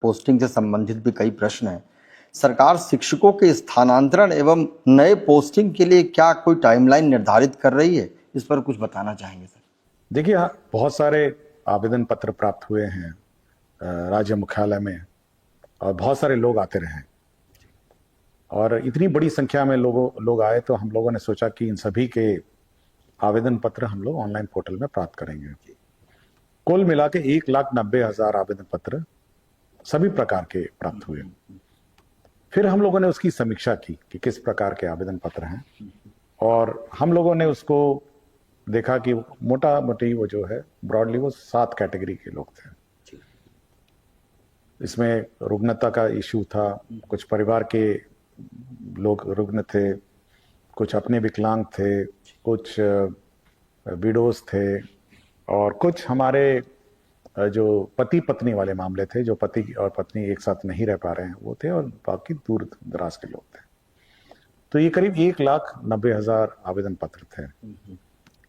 Posting से संबंधित भी कई प्रश्न हैं। सरकार शिक्षकों के स्थानांतरण एवं नए पोस्टिंग के लिए क्या कोई टाइमलाइन निर्धारित कर रही है? इस पर कुछ बताना चाहेंगे सर? देखिए, बहुत सारे आवेदन पत्र प्राप्त हुए हैं राज्य मुख्यालय में और बहुत सारे लोग आते रहे और इतनी बड़ी संख्या में लोग आए तो हम लोगों ने सोचा कि इन सभी के आवेदन पत्र हम लोग ऑनलाइन पोर्टल में प्राप्त करेंगे। कुल मिला के 1,90,000 आवेदन पत्र सभी प्रकार के प्राप्त हुए। फिर हम लोगों ने उसकी समीक्षा की कि किस प्रकार के आवेदन पत्र हैं और हम लोगों ने उसको देखा कि मोटा मोटी वो जो है ब्रॉडली वो 7 कैटेगरी के लोग थे। इसमें रुग्णता का इश्यू था, कुछ परिवार के लोग रुग्ण थे, कुछ अपने विकलांग थे, कुछ विडोज थे और कुछ हमारे जो पति पत्नी वाले मामले थे, जो पति और पत्नी एक साथ नहीं रह पा रहे हैं वो थे और बाकी दूर दराज के लोग थे। तो ये करीब 1,90,000 आवेदन पत्र थे।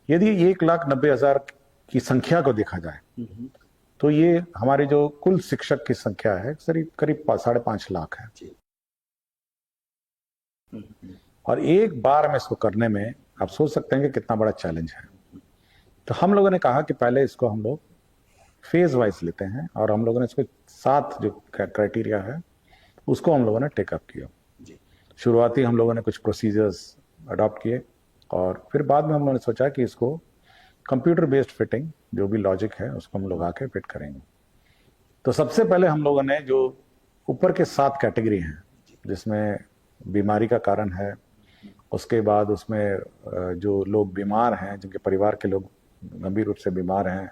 यदि 1,90,000 की संख्या को देखा जाए तो ये हमारे जो कुल शिक्षक की संख्या है करीब 5.5 लाख है। और एक बार में इसको करने में आप सोच सकते हैं कि कितना बड़ा चैलेंज है। तो हम लोगों ने कहा कि पहले इसको हम लोग फेज वाइज लेते हैं और हम लोगों ने इसको 7 जो क्राइटेरिया है उसको हम लोगों ने टेकअप किया। शुरुआती हम लोगों ने कुछ प्रोसीजर्स अडॉप्ट किए और फिर बाद में हम लोगों ने सोचा कि इसको कंप्यूटर बेस्ड फिटिंग जो भी लॉजिक है उसको हम लोग आके फिट करेंगे। तो सबसे पहले हम लोगों ने जो ऊपर के 7 कैटेगरी हैं जिसमें बीमारी का कारण है, उसके बाद उसमें जो लोग बीमार हैं, जिनके परिवार के लोग गंभीर रूप से बीमार हैं,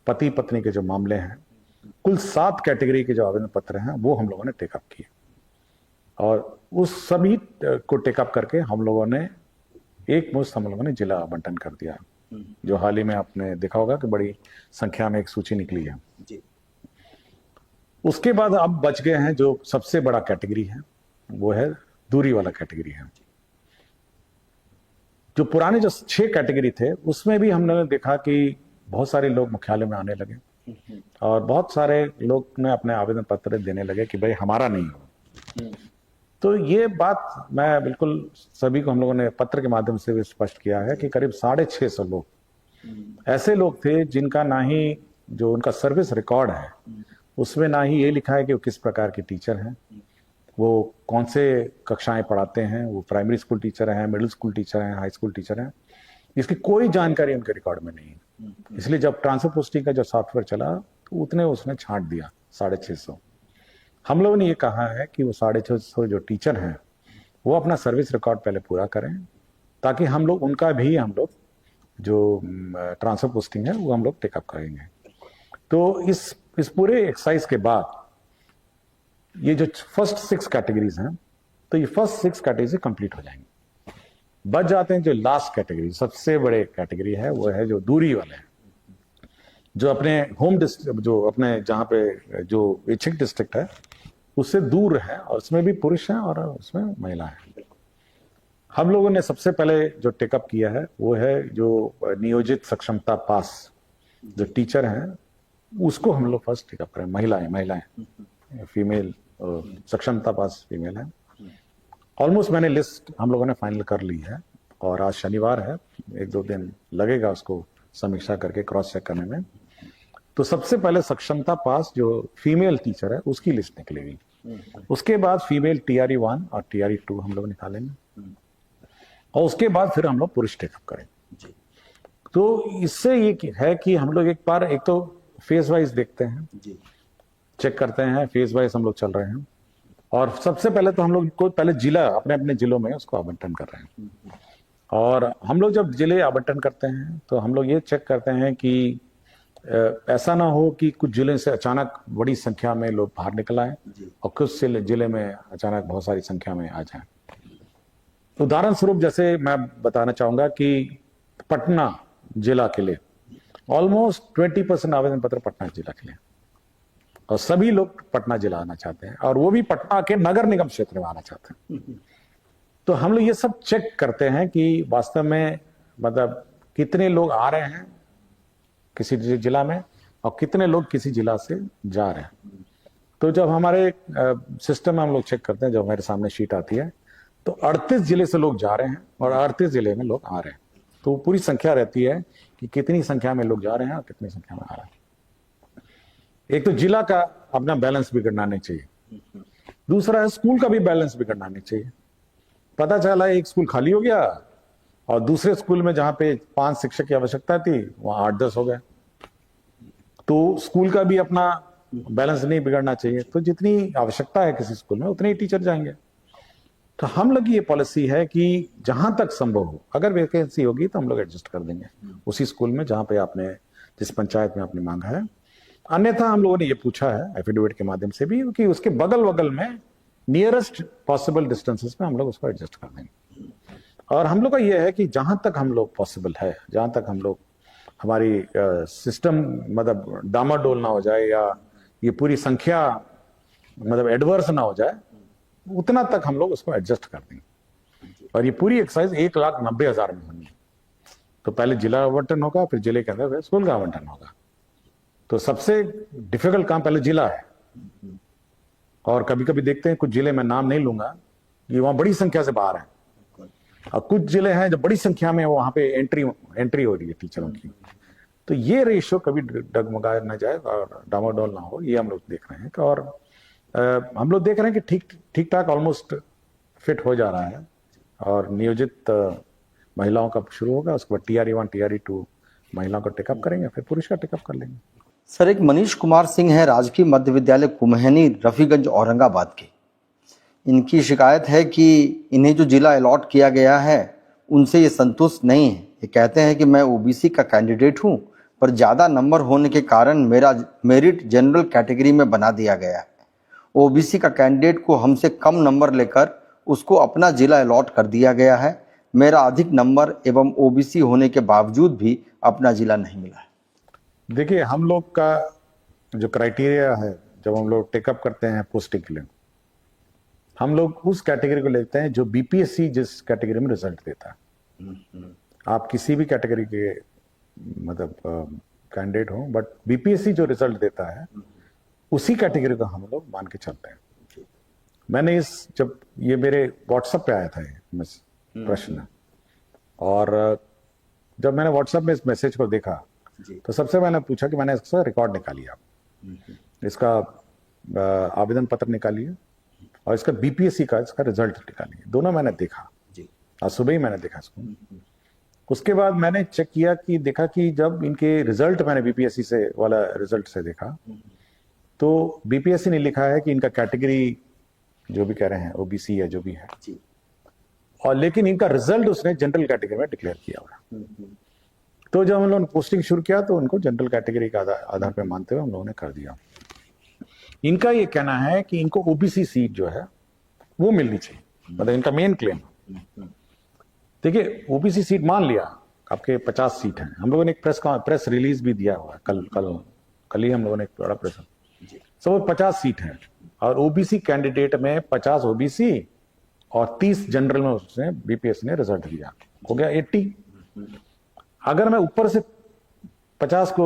पति पत्नी के जो मामले हैं, कुल 7 कैटेगरी के जो आवेदन पत्र हैं वो हम लोगों ने टेकअप किए और उस सभी को टेकअप करके हम लोगों ने एक मुश्त हम लोगों ने जिला आवंटन कर दिया, जो हाल ही में आपने देखा होगा कि बड़ी संख्या में एक सूची निकली है जी। उसके बाद अब बच गए हैं जो सबसे बड़ा कैटेगरी है वो है दूरी वाला कैटेगरी है। जो पुराने जो 6 कैटेगरी थे उसमें भी हमने देखा कि बहुत सारे लोग मुख्यालय में आने लगे और बहुत सारे लोग ने अपने आवेदन पत्र देने लगे कि भाई हमारा नहीं हो। तो ये बात मैं बिल्कुल सभी को हम लोगों ने पत्र के माध्यम से भी स्पष्ट किया है कि करीब 650 लोग ऐसे लोग थे जिनका ना ही जो उनका सर्विस रिकॉर्ड है उसमें ना ही ये लिखा है कि वो किस प्रकार के टीचर हैं, वो कौन से कक्षाएं पढ़ाते हैं, वो प्राइमरी स्कूल टीचर हैं, मिडिल स्कूल टीचर हैं, हाई स्कूल टीचर हैं, इसकी कोई जानकारी उनके रिकॉर्ड में नहीं है। इसलिए जब ट्रांसफर पोस्टिंग का जो सॉफ्टवेयर चला तो उतने उसने छांट दिया 650। हम लोगों ने ये कहा है कि वो 650 जो टीचर हैं वो अपना सर्विस रिकॉर्ड पहले पूरा करें ताकि हम लोग उनका भी हम लोग जो ट्रांसफर पोस्टिंग है वो हम लोग टेकअप करेंगे। तो इस पूरे एक्सरसाइज के बाद ये जो फर्स्ट 6 कैटेगरीज हैं तो ये फर्स्ट 6 कैटेगरी कंप्लीट हो जाएंगे। बच जाते हैं जो लास्ट कैटेगरी, सबसे बड़े कैटेगरी है वो है जो दूरी वाले हैं, जो अपने होम डिस्ट्रिक्ट जो अपने जहाँ पे जो इच्छिक डिस्ट्रिक्ट है उससे दूर है और उसमें भी पुरुष हैं और उसमें महिला है। हम लोगों ने सबसे पहले जो टेकअप किया है वो है जो नियोजित सक्षमता पास जो टीचर हैं उसको हम लोग फर्स्ट टेकअप करें। महिलाएं फीमेल सक्षमता पास फीमेल है। ऑलमोस्ट मैंने लिस्ट हम लोगों ने फाइनल कर ली है और आज शनिवार है, 1-2 दिन लगेगा उसको समीक्षा करके क्रॉस चेक करने में। तो सबसे पहले सक्षमता पास जो फीमेल टीचर है उसकी लिस्ट निकलेगी, उसके बाद फीमेल TRE 1 और TRE 2 हम लोग निकालेंगे और उसके बाद फिर हम लोग पुरुष टेकअप करेंगे। तो इससे ये है कि हम लोग एक तो फेज वाइज देखते हैं, चेक करते हैं, फेज वाइज हम लोग चल रहे हैं और सबसे पहले तो हम लोग को पहले जिला अपने जिलों में उसको आवंटन कर रहे हैं। और हम लोग जब जिले आवंटन करते हैं तो हम लोग ये चेक करते हैं कि ऐसा ना हो कि कुछ जिले से अचानक बड़ी संख्या में लोग बाहर निकल आए और कुछ जिले में अचानक बहुत सारी संख्या में आ जाए। उदाहरण स्वरूप जैसे मैं बताना चाहूंगा कि पटना जिला के लिए ऑलमोस्ट 20% आवेदन पत्र पटना जिला के लिए और सभी लोग पटना जिला आना चाहते हैं और वो भी पटना के नगर निगम क्षेत्र में आना चाहते हैं। तो हम लोग ये सब चेक करते हैं कि वास्तव में मतलब कितने लोग आ रहे हैं किसी जिला में और कितने लोग किसी जिला से जा रहे हैं। तो जब हमारे सिस्टम में हम लोग चेक करते हैं, जब हमारे सामने शीट आती है, तो 38 जिले से लोग जा रहे हैं और 38 जिले में लोग आ रहे हैं। तो पूरी संख्या रहती है कि कितनी संख्या में लोग जा रहे हैं और कितनी संख्या में आ रहे हैं। एक तो जिला का अपना बैलेंस बिगड़ना नहीं चाहिए, दूसरा है स्कूल का भी बैलेंस बिगड़ना नहीं चाहिए। पता चला एक स्कूल खाली हो गया और दूसरे स्कूल में जहां पे 5 शिक्षक की आवश्यकता थी वहां 8-10 हो गए। तो स्कूल का भी अपना बैलेंस नहीं बिगड़ना चाहिए। तो जितनी आवश्यकता है किसी स्कूल में उतने ही टीचर जाएंगे। तो हम लोग की ये पॉलिसी है कि जहां तक संभव हो, अगर वैकेंसी होगी तो हम लोग एडजस्ट कर देंगे उसी स्कूल में जहां पे आपने, जिस पंचायत में आपने मांगा है। अन्यथा हम लोगों ने ये पूछा है एफिडेविट के माध्यम से भी कि उसके बगल बगल में नियरेस्ट पॉसिबल डिस्टेंसेस में हम लोग उसको एडजस्ट कर देंगे। और हम लोग का ये है कि जहां तक हम लोग पॉसिबल है, जहां तक हम लोग हमारी सिस्टम मतलब डामाडोल ना हो जाए या ये पूरी संख्या मतलब एडवर्स ना हो जाए, उतना तक हम लोग उसको एडजस्ट कर देंगे। और ये पूरी एक्सरसाइज 1,90,000 में होनी है। तो पहले जिला आवंटन होगा, फिर जिले के अंदर स्कूल का आवंटन होगा। तो सबसे डिफिकल्ट काम पहले जिला है। और कभी कभी देखते हैं कुछ जिले में नाम नहीं लूंगा, ये वहां बड़ी संख्या से बाहर है, और कुछ जिले हैं जो बड़ी संख्या में वहां पे एंट्री हो रही है टीचरों की। तो ये रेशियो कभी डगमगा न जाए और डामाडोल ना हो, ये हम लोग देख रहे हैं। और हम लोग देख रहे हैं कि ठीक ठाक ऑलमोस्ट फिट हो जा रहा है। और नियोजित महिलाओं का शुरू होगा, उसके बाद TRE1 TRE2 महिलाओं का टेकअप करेंगे, फिर पुरुष का टेकअप कर लेंगे। सर, एक मनीष कुमार सिंह है, राजकीय मध्य विद्यालय कुम्हैनी, रफीगंज, औरंगाबाद के। इनकी शिकायत है कि इन्हें जो जिला अलॉट किया गया है उनसे ये संतुष्ट नहीं है। ये कहते हैं कि मैं OBC का कैंडिडेट हूं, पर ज़्यादा नंबर होने के कारण मेरा मेरिट जनरल कैटेगरी में बना दिया गया है। OBC का कैंडिडेट को हमसे कम नंबर लेकर उसको अपना जिला अलॉट कर दिया गया है। मेरा अधिक नंबर एवं OBC होने के बावजूद भी अपना जिला नहीं मिला है। देखिए, हम लोग का जो क्राइटेरिया है, जब हम लोग टेकअप करते हैं पोस्टिंग के लिए, हम लोग उस कैटेगरी को लेते हैं जो BPSC जिस कैटेगरी में रिजल्ट देता है। आप किसी भी कैटेगरी के मतलब कैंडिडेट हो, बट BPSC जो रिजल्ट देता है उसी कैटेगरी को हम लोग मान के चलते हैं। मैंने जब ये मेरे WhatsApp पे आया था ये प्रश्न, और जब मैंने WhatsApp में इस मैसेज को देखा तो सबसे मैंने पूछा कि मैंने इसका रिकॉर्ड निकालिए, आप इसका आवेदन पत्र निकालिए और इसका BPSC का इसका रिजल्ट निकालिए। दोनों मैंने देखा, आज सुबह ही मैंने देखा इसको। उसके बाद मैंने चेक किया कि देखा कि जब इनके रिजल्ट मैंने BPSC से वाला रिजल्ट से देखा, तो BPSC ने लिखा है कि इनका कैटेगरी जो भी कह रहे हैं OBC या जो भी है, और लेकिन इनका रिजल्ट उसने जनरल कैटेगरी में डिक्लेयर किया हुआ। तो जब हम लोगों ने पोस्टिंग शुरू किया तो उनको जनरल कैटेगरी का आधार पर मानते हुए हम लोगों ने कर दिया। इनका ये कहना है कि इनको OBC सीट जो है वो मिलनी चाहिए, मतलब इनका मेन क्लेम। देखिए, OBC सीट मान लिया, आपके 50 सीट हैं। हम लोगों ने एक प्रेस रिलीज भी दिया हुआ है, कल ही हम लोगों ने एक बड़ा प्रेस, सब 50 सीट है और OBC कैंडिडेट में 50 OBC और 30 जनरल में उसने BPSC ने रिजल्ट दिया, हो गया 80। अगर मैं ऊपर से 50 को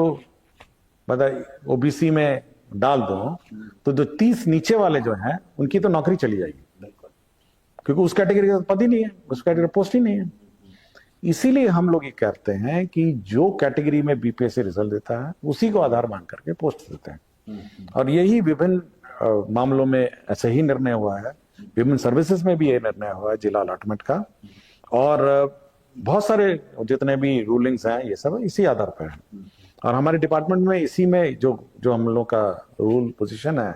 मतलब OBC में डाल दूं तो जो 30 नीचे वाले जो हैं उनकी तो नौकरी चली जाएगी, क्योंकि उस कैटेगरी का पद ही नहीं है, उस कैटेगरी पोस्ट ही नहीं है। इसीलिए हम लोग ये कहते हैं कि जो कैटेगरी में BPSC रिजल्ट देता है उसी को आधार मान करके पोस्ट देते हैं। और यही विभिन्न मामलों में ऐसे ही निर्णय हुआ है, विभिन्न सर्विसेज में भी ये निर्णय हुआ है जिला अलॉटमेंट का। और बहुत सारे जितने भी रूलिंग्स हैं ये सब इसी आधार पर है। और हमारे डिपार्टमेंट में इसी में जो हम लोग का रूल पोजीशन है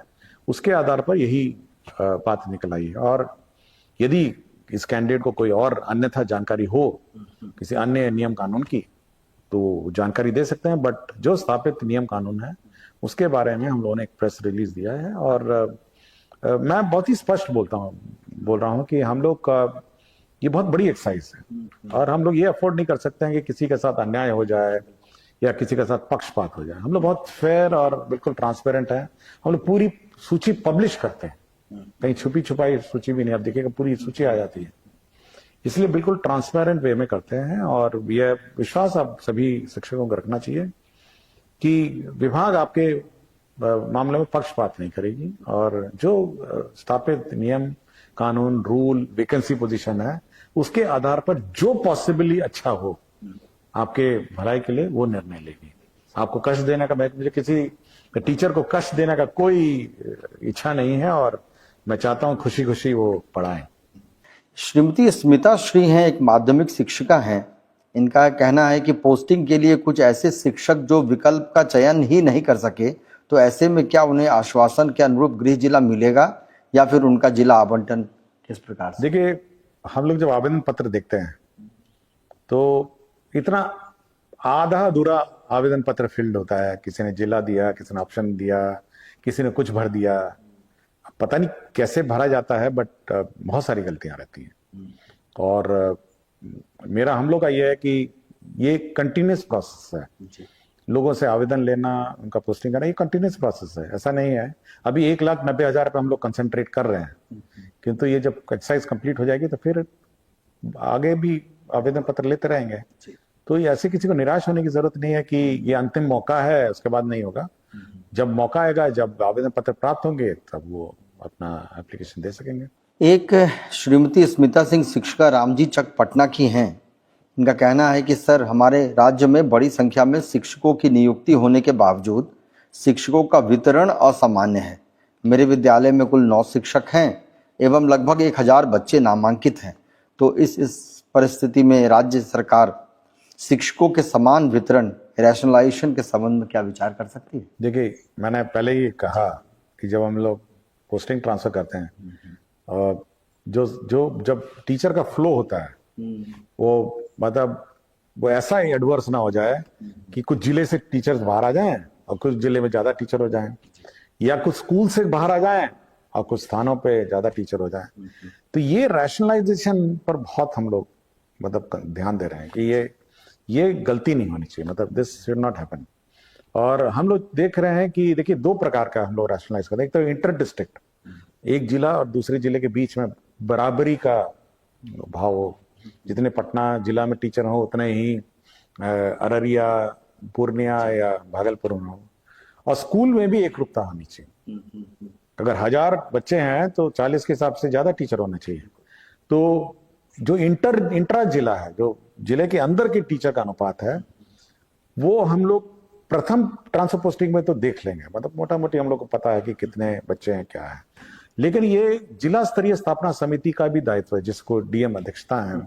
उसके आधार पर यही बात निकल आई है। और यदि इस कैंडिडेट को कोई और अन्यथा जानकारी हो किसी अन्य नियम कानून की तो जानकारी दे सकते हैं, बट जो स्थापित नियम कानून है उसके बारे में हम लोगों ने एक प्रेस रिलीज दिया है। और मैं बहुत ही स्पष्ट बोल रहा हूं कि हम लोग का ये बहुत बड़ी एक्सरसाइज है और हम लोग ये अफोर्ड नहीं कर सकते हैं कि किसी के साथ अन्याय हो जाए या किसी के साथ पक्षपात हो जाए। हम लोग बहुत फेयर और बिल्कुल ट्रांसपेरेंट है। हम लोग पूरी सूची पब्लिश करते हैं, कहीं छुपी छुपाई सूची भी नहीं, आप देखिएगा पूरी सूची आ जाती है। इसलिए बिल्कुल ट्रांसपेरेंट वे में करते हैं। और यह विश्वास आप सभी शिक्षकों को रखना चाहिए कि विभाग आपके मामले में पक्षपात नहीं करेगी और जो स्थापित नियम कानून रूल वैकेंसी पोजीशन है उसके आधार पर जो पॉसिबली अच्छा हो आपके भलाई के लिए वो निर्णय लेगी। आपको कष्ट देने का, मुझे किसी टीचर को कष्ट देने का कोई इच्छा नहीं है और मैं चाहता हूं खुशी खुशी वो पढ़ाएं। श्रीमती स्मिता श्री हैं, एक माध्यमिक शिक्षिका हैं। इनका कहना है कि पोस्टिंग के लिए कुछ ऐसे शिक्षक जो विकल्प का चयन ही नहीं कर सके, तो ऐसे में क्या उन्हें आश्वासन के अनुरूप गृह जिला मिलेगा या फिर उनका जिला आवंटन किस प्रकार से? देखिए, हम लोग जब आवेदन पत्र देखते हैं तो इतना आधा अधूरा आवेदन पत्र फिल्ड होता है। किसी ने जिला दिया, किसी ने ऑप्शन दिया, किसी ने कुछ भर दिया, पता नहीं कैसे भरा जाता है, बट बहुत सारी गलतियां रहती हैं। और हम लोग का यह है कि ये कंटिन्यूस प्रोसेस है। लोगों से आवेदन लेना, उनका पोस्टिंग करना, ये कंटिन्यूस प्रोसेस है, ऐसा नहीं है। अभी 1,90,000 पे हम लोग कंसंट्रेट कर रहे हैं, किंतु ये जब एक्सरसाइज कंप्लीट हो जाएगी तो फिर आगे भी आवेदन पत्र लेते रहेंगे। तो ये ऐसे किसी को निराश होने की जरूरत नहीं है कि ये अंतिम मौका है, उसके बाद नहीं होगा। जब मौका आएगा, जब आवेदन पत्र प्राप्त होंगे, तब वो अपना एप्लीकेशन दे सकेंगे। एक श्रीमती स्मिता सिंह शिक्षिका रामजी चक पटना की हैं। इनका कहना है कि सर, हमारे राज्य में बड़ी संख्या में शिक्षकों की नियुक्ति होने के बावजूद शिक्षकों का वितरण असामान्य है। मेरे विद्यालय में कुल 9 शिक्षक हैं एवं लगभग 1,000 बच्चे नामांकित हैं। तो इस परिस्थिति में राज्य सरकार शिक्षकों के समान वितरण, रैशनलाइजेशन के संबंध में क्या विचार कर सकती है? देखिए, मैंने पहले ही कहा कि जब हम लोग पोस्टिंग ट्रांसफर करते हैं और जब टीचर का फ्लो होता है, वो मतलब वो ऐसा ही एडवर्स ना हो जाए कि कुछ जिले से टीचर्स बाहर आ जाएं और कुछ जिले में ज्यादा टीचर हो जाएं, या कुछ स्कूल से बाहर आ जाएं और कुछ स्थानों पे ज्यादा टीचर हो जाएं। तो ये रैशनलाइजेशन पर बहुत हम लोग ध्यान दे रहे हैं कि ये गलती नहीं होनी चाहिए, दिस शुड नॉट हैपन। और हम लोग देख रहे हैं कि देखिए, 2 प्रकार का हम लोग रैशनलाइज करते हैं। एक तो इंटर डिस्ट्रिक्ट, एक जिला और दूसरे जिले के बीच में बराबरी का भाव हो। जितने पटना जिला में टीचर हो उतने ही अररिया, पूर्णिया या भागलपुर में हो। और स्कूल में भी एकरूपता होनी चाहिए। अगर 1000 बच्चे हैं तो 40 के हिसाब से ज्यादा टीचर होना चाहिए। तो जो इंट्रा जिला है, जो जिले के अंदर के टीचर का अनुपात है, वो हम लोग प्रथम ट्रांसफर पोस्टिंग में तो देख लेंगे। मोटा मोटी हम लोग को पता है कि कितने बच्चे हैं, क्या है। लेकिन ये जिला स्तरीय स्थापना समिति का भी दायित्व है, जिसको डीएम अध्यक्षता है,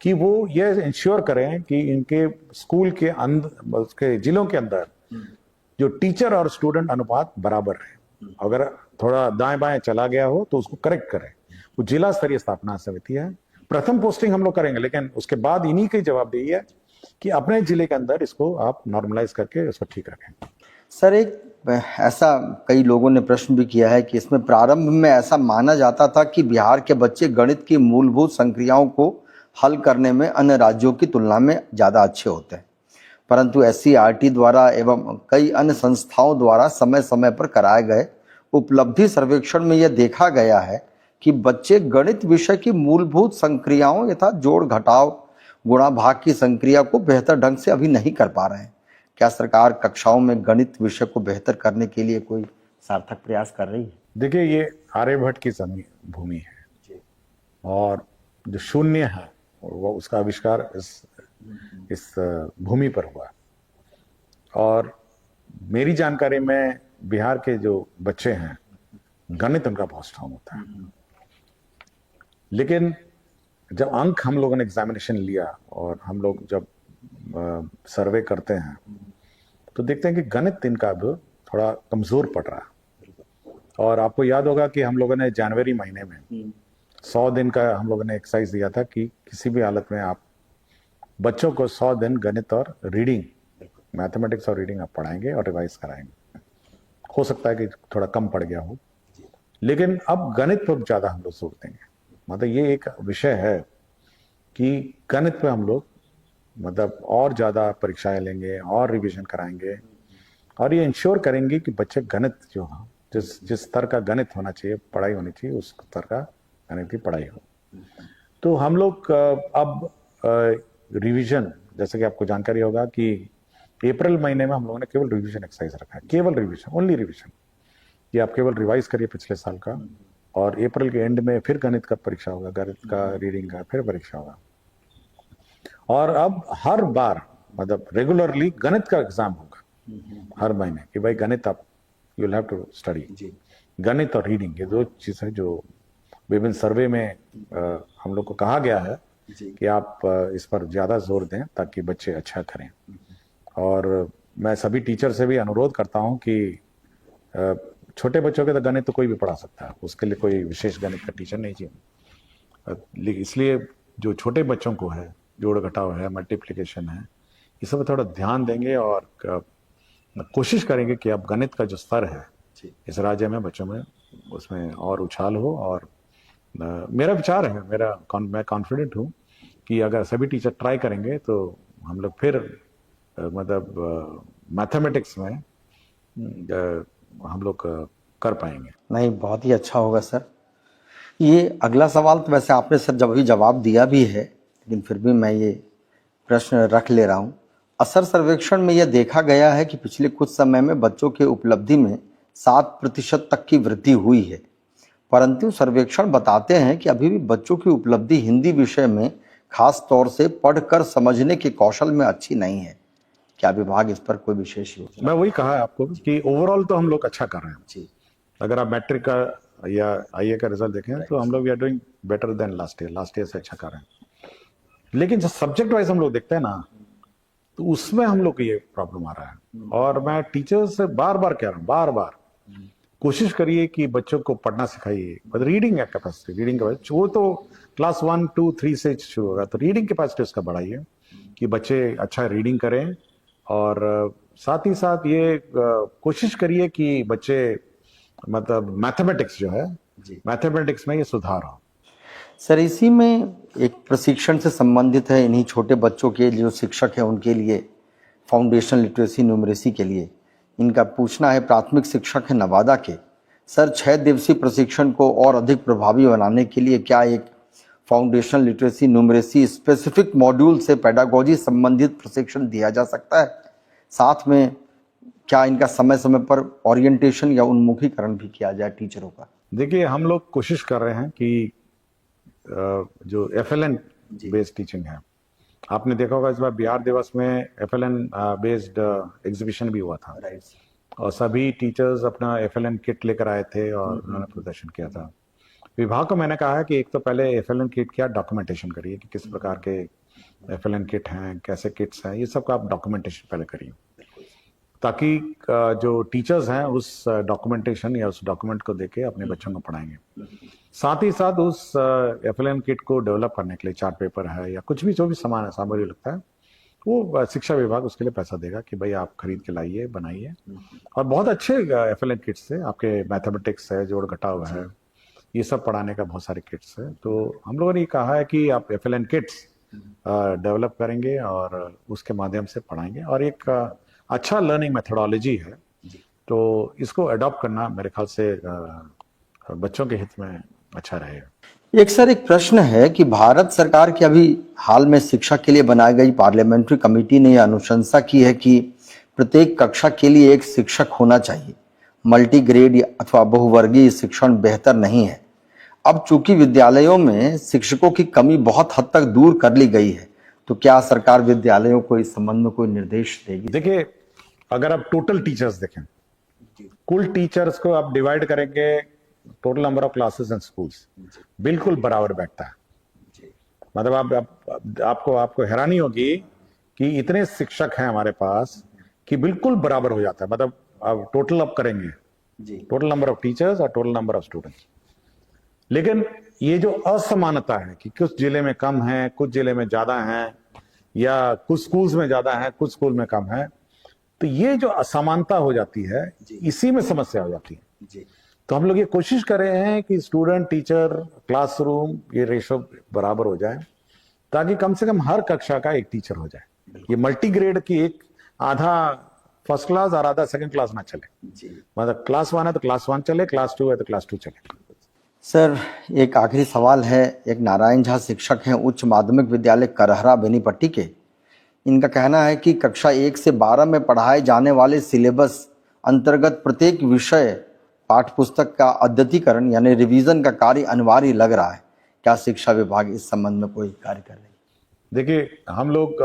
कि वो ये इंश्योर करें कि इनके स्कूल के अंदर, उसके जिलों के अंदर जो टीचर और स्टूडेंट अनुपात बराबर है। अगर थोड़ा दाएं बाएं चला गया हो तो उसको करेक्ट करें। वो जिला स्तरीय स्थापना समिति है। प्रथम पोस्टिंग हम लोग करेंगे, लेकिन उसके बाद इन्हीं की जवाबदेही है कि अपने जिले के अंदर इसको आप नॉर्मलाइज करके उसको ठीक रखें। सर, एक ऐसा कई लोगों ने प्रश्न भी किया है कि इसमें प्रारंभ में ऐसा माना जाता था कि बिहार के बच्चे गणित की मूलभूत संक्रियाओं को हल करने में अन्य राज्यों की तुलना में ज़्यादा अच्छे होते हैं, परंतु एससीईआरटी द्वारा एवं कई अन्य संस्थाओं द्वारा समय समय पर कराए गए उपलब्धि सर्वेक्षण में यह देखा गया है कि बच्चे गणित विषय की मूलभूत संक्रियाओं यथा जोड़ घटाव गुणा भाग की संक्रिया को बेहतर ढंग से अभी नहीं कर पा रहे हैं। क्या सरकार कक्षाओं में गणित विषय को बेहतर करने के लिए कोई सार्थक प्रयास कर रही है? देखिए, ये आर्यभट्ट की भूमि है और जो शून्य है वो उसका आविष्कार इस भूमि पर हुआ। और मेरी जानकारी में बिहार के जो बच्चे हैं, गणित उनका बहुत स्ट्रांग होता है। लेकिन जब अंक हम लोगों ने एग्जामिनेशन लिया और हम लोग जब सर्वे करते हैं तो देखते हैं कि गणित इनका अब थोड़ा कमजोर पड़ रहा है। और आपको याद होगा कि हम लोगों ने जनवरी महीने में 100 दिन का हम लोगों ने एक्सरसाइज दिया था कि किसी भी हालत में आप बच्चों को 100 दिन गणित और रीडिंग, मैथमेटिक्स और रीडिंग आप पढ़ाएंगे और रिवाइज कराएंगे। हो सकता है कि थोड़ा कम पड़ गया हो, लेकिन अब गणित पर ज्यादा हम लोग जोर देंगे। ये एक विषय है कि गणित पे हम लोग और ज्यादा परीक्षाएं लेंगे और रिवीजन कराएंगे और ये इंश्योर करेंगे कि बच्चे गणित जो है, जिस स्तर का गणित होना चाहिए, पढ़ाई होनी चाहिए, उस स्तर का गणित की पढ़ाई हो। तो हम लोग अब रिवीजन, जैसे कि आपको जानकारी होगा कि अप्रैल महीने में हम लोगों ने केवल रिवीजन एक्सरसाइज रखा है, केवल रिवीजन, ओनली रिवीजन, कि आप केवल रिवाइज करिए पिछले साल का, और अप्रैल के एंड में फिर गणित का परीक्षा होगा, गणित का रीडिंग का फिर परीक्षा होगा। और अब हर बार मतलब रेगुलरली गणित का एग्जाम होगा हर महीने, कि भाई गणित आप you will have to study. गणित और रीडिंग ये दो चीजें जो विभिन्न सर्वे में हम लोग को कहा गया है कि आप इस पर ज्यादा जोर दें ताकि बच्चे अच्छा करें। और मैं सभी टीचर से भी अनुरोध करता हूं कि छोटे बच्चों के तो गणित तो कोई भी पढ़ा सकता है, उसके लिए कोई विशेष गणित का टीचर नहीं चाहिए। इसलिए जो छोटे बच्चों को है, जोड़ घटाव है, मल्टीप्लिकेशन है, ये सब थोड़ा ध्यान देंगे और कोशिश करेंगे कि अब गणित का जो स्तर है इस राज्य में बच्चों में उसमें और उछाल हो। और मेरा विचार है, मैं कॉन्फिडेंट हूँ कि अगर सभी टीचर ट्राई करेंगे तो हम लोग फिर मतलब मैथमेटिक्स में हम लोग कर पाएंगे। नहीं, बहुत ही अच्छा होगा सर। ये अगला सवाल तो वैसे आपने सर जब भी जवाब दिया भी है, लेकिन फिर भी मैं ये प्रश्न रख ले रहा हूँ। असर सर्वेक्षण में यह देखा गया है कि पिछले कुछ समय में बच्चों के उपलब्धि में 7% तक की वृद्धि हुई है, परंतु सर्वेक्षण बताते हैं कि अभी भी बच्चों की उपलब्धि हिंदी विषय में खास तौर से पढ़कर समझने के कौशल में अच्छी नहीं है। क्या विभाग इस पर कोई विशेष योजना? मैं वही कहा है आपको कि ओवरऑल तो हम लोग अच्छा कर रहे हैं जी। अगर आप मैट्रिक का या आईए का रिजल्ट देखें तो हम लोग we are doing better than last year से अच्छा कर रहे हैं। लेकिन जो सब्जेक्ट वाइज हम लोग देखते हैं ना, तो उसमें हम लोग को ये प्रॉब्लम आ रहा है। और मैं टीचर्स से बार बार कह रहा हूँ, बार बार कोशिश करिए कि बच्चों को पढ़ना सिखाइए। रीडिंग कैपेसिटी, रीडिंग कैपेसिटी वो तो क्लास 1, 2, 3 से शुरू होगा, तो रीडिंग कैपेसिटी उसका बढ़ाइए कि बच्चे अच्छा रीडिंग करें। और साथ ही साथ ये कोशिश करिए कि बच्चे मतलब मैथमेटिक्स जो है, मैथमेटिक्स में ये सुधार हो। सर इसी में एक प्रशिक्षण से संबंधित है, इन्हीं छोटे बच्चों के जो शिक्षक हैं उनके लिए फाउंडेशन लिटरेसी न्यूमरेसी के लिए इनका पूछना है। प्राथमिक शिक्षक है नवादा के, सर 6 दिवसीय प्रशिक्षण को और अधिक प्रभावी बनाने के लिए क्या एक foundation literacy numeracy specific module से पेडागोजी संबंधित प्रशिक्षण दिया जा सकता है? साथ में क्या इनका समय समय पर ओरिएंटेशन या उन्मुखीकरण भी किया जाए टीचरों का? देखिए, हम लोग कोशिश कर रहे हैं कि जो FLN बेस्ड टीचिंग है, आपने देखा होगा इस बार बिहार दिवस में FLN बेस्ड एग्जीबिशन भी हुआ था और सभी टीचर्स अपना FLN किट लेकर आए थे और उन्होंने प्रदर्शन किया था। विभाग को मैंने कहा है कि एक तो पहले FLN किट क्या डॉक्यूमेंटेशन करिए कि किस प्रकार के FLN किट हैं, कैसे किट्स हैं, ये सब का आप डॉक्यूमेंटेशन पहले करिए, ताकि जो टीचर्स हैं उस डॉक्यूमेंटेशन या उस डॉक्यूमेंट को देके अपने बच्चों को पढ़ाएंगे। साथ ही साथ उस FLN किट को डेवलप करने के लिए चार्ट पेपर है या कुछ भी जो भी सामान सामग्री लगता है, वो शिक्षा विभाग उसके लिए पैसा देगा कि भाई आप खरीद के लाइए, बनाइए। और बहुत अच्छे FLN किट्स से आपके मैथमेटिक्स है, जोड़ घटाव है, ये सब पढ़ाने का बहुत सारे किट्स है। तो हम लोगों ने कहा है कि आप FLN किट्स डेवलप करेंगे और उसके माध्यम से पढ़ाएंगे। और एक अच्छा लर्निंग मेथोडोलॉजी है, तो इसको अडॉप्ट करना मेरे ख्याल से बच्चों के हित में अच्छा रहेगा। एक सर एक प्रश्न है कि भारत सरकार की अभी हाल में शिक्षा के लिए बनाई गई पार्लियामेंट्री कमेटी ने यह अनुशंसा की है कि प्रत्येक कक्षा के लिए एक शिक्षक होना चाहिए। मल्टीग्रेड अथवा बहुवर्गीय शिक्षण बेहतर नहीं है। अब चूंकि विद्यालयों में शिक्षकों की कमी बहुत हद तक दूर कर ली गई है, तो क्या सरकार विद्यालयों को इस संबंध में कोई निर्देश देगी? देखिए, अगर आप टोटल टीचर्स देखें, कुल टीचर्स को आप डिवाइड करेंगे, total number of classes and schools बिल्कुल बराबर बैठता है। मतलब आपको हैरानी होगी कि इतने शिक्षक हैं हमारे पास कि बिल्कुल बराबर हो जाता है। मतलब आप टोटल अप करेंगे, टोटल नंबर ऑफ टीचर्स और टोटल नंबर ऑफ स्टूडेंट्स। लेकिन ये जो असमानता है कि कुछ जिले में कम है, कुछ जिले में ज्यादा है, या कुछ स्कूल्स में ज्यादा है, कुछ स्कूल में कम है, तो ये जो असमानता हो जाती है, इसी में समस्या हो जाती है। तो हम लोग ये कोशिश कर रहे हैं कि स्टूडेंट, टीचर, क्लासरूम ये रेशो बराबर हो जाए, ताकि कम से कम हर कक्षा का एक टीचर हो जाए। ये मल्टीग्रेड की एक आधा फर्स्ट क्लास और आधा सेकंड क्लास ना चले। मतलब क्लास 1 है तो क्लास 1 चले, क्लास 2 है तो क्लास 2 चले। सर एक आखिरी सवाल है। एक नारायण झा शिक्षक हैं उच्च माध्यमिक विद्यालय करहरा बेनीपट्टी के। इनका कहना है कि कक्षा 1 से 12 में पढ़ाए जाने वाले सिलेबस अंतर्गत प्रत्येक विषय पाठ्य पुस्तक का अद्यतीकरण यानी रिवीजन का कार्य अनिवार्य लग रहा है। क्या शिक्षा विभाग इस संबंध में कोई कार्य कर रही है? देखिए, हम लोग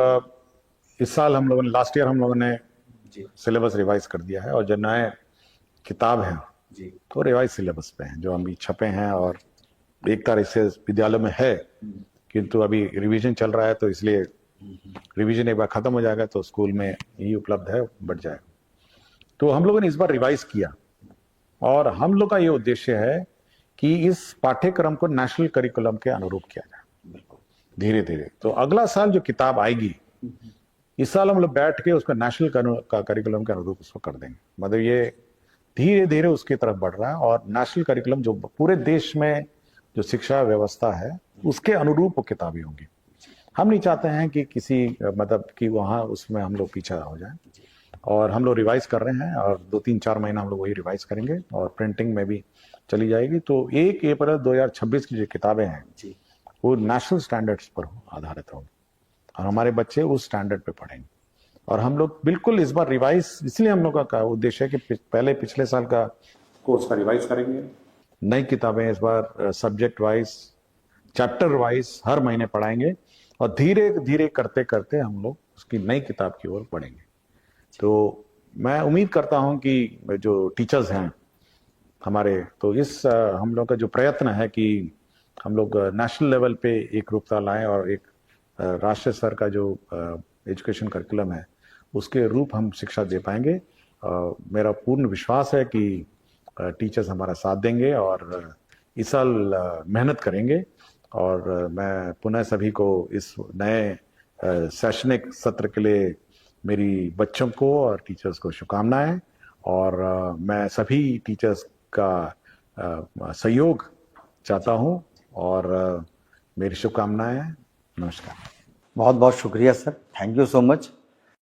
इस साल हम लोगों ने, लास्ट ईयर हम लोगों ने सिलेबस रिवाइज कर दिया है और जो नए किताब हैं तो रिवाइज सिलेबस पे हैं, जो अभी छपे हैं और एक तारीख से विद्यालय में है, किंतु अभी रिवीजन चल रहा है, तो इसलिए रिवीजन एक बार खत्म हो जाएगा तो स्कूल में ही उपलब्ध है, बढ़ जाएगा। तो हम लोगों ने इस बार रिवाइज किया और हम लोग का ये उद्देश्य है कि इस पाठ्यक्रम को नेशनल करिकुलम के अनुरूप किया जाए धीरे धीरे। तो अगला साल जो किताब आएगी, इस साल हम लोग बैठ के उसका नेशनल करिकुलम के अनुरूप उसको कर देंगे। मतलब ये धीरे धीरे उसकी तरफ बढ़ रहा है और नेशनल करिकुलम जो पूरे देश में जो शिक्षा व्यवस्था है उसके अनुरूप वो किताबें होंगी। हम नहीं चाहते हैं कि किसी मतलब कि वहाँ उसमें हम लोग पीछा हो जाए, और हम लोग रिवाइज कर रहे हैं और 2-3-4 महीना हम लोग वही रिवाइज करेंगे और प्रिंटिंग में भी चली जाएगी। तो 1 अप्रैल 2026 की जो किताबें हैं वो नेशनल स्टैंडर्ड्स पर आधारित होंगी और हमारे बच्चे उस स्टैंडर्ड पे पढ़ेंगे। और हम लोग बिल्कुल इस बार रिवाइज, इसलिए हम लोग का उद्देश्य है कि पहले पिछले साल का कोर्स का रिवाइज करेंगे, नई किताबें इस बार सब्जेक्ट वाइज, चैप्टर वाइज हर महीने पढ़ाएंगे और धीरे धीरे करते करते हम लोग उसकी नई किताब की ओर बढ़ेंगे। तो मैं उम्मीद करता हूं कि जो टीचर्स हैं हमारे, तो इस हम लोग का जो प्रयत्न है कि हम लोग नेशनल लेवल पे एक रूपता लाएं और एक राष्ट्रीय स्तर का जो एजुकेशन करिकुलम है उसके रूप हम शिक्षा दे पाएंगे। मेरा पूर्ण विश्वास है कि टीचर्स हमारा साथ देंगे और इस साल मेहनत करेंगे। और मैं पुनः सभी को इस नए शैक्षणिक सत्र के लिए मेरी बच्चों को और टीचर्स को शुभकामनाएं, और मैं सभी टीचर्स का सहयोग चाहता हूं और मेरी शुभकामनाएं। नमस्कार। बहुत बहुत शुक्रिया sir, thank you so much.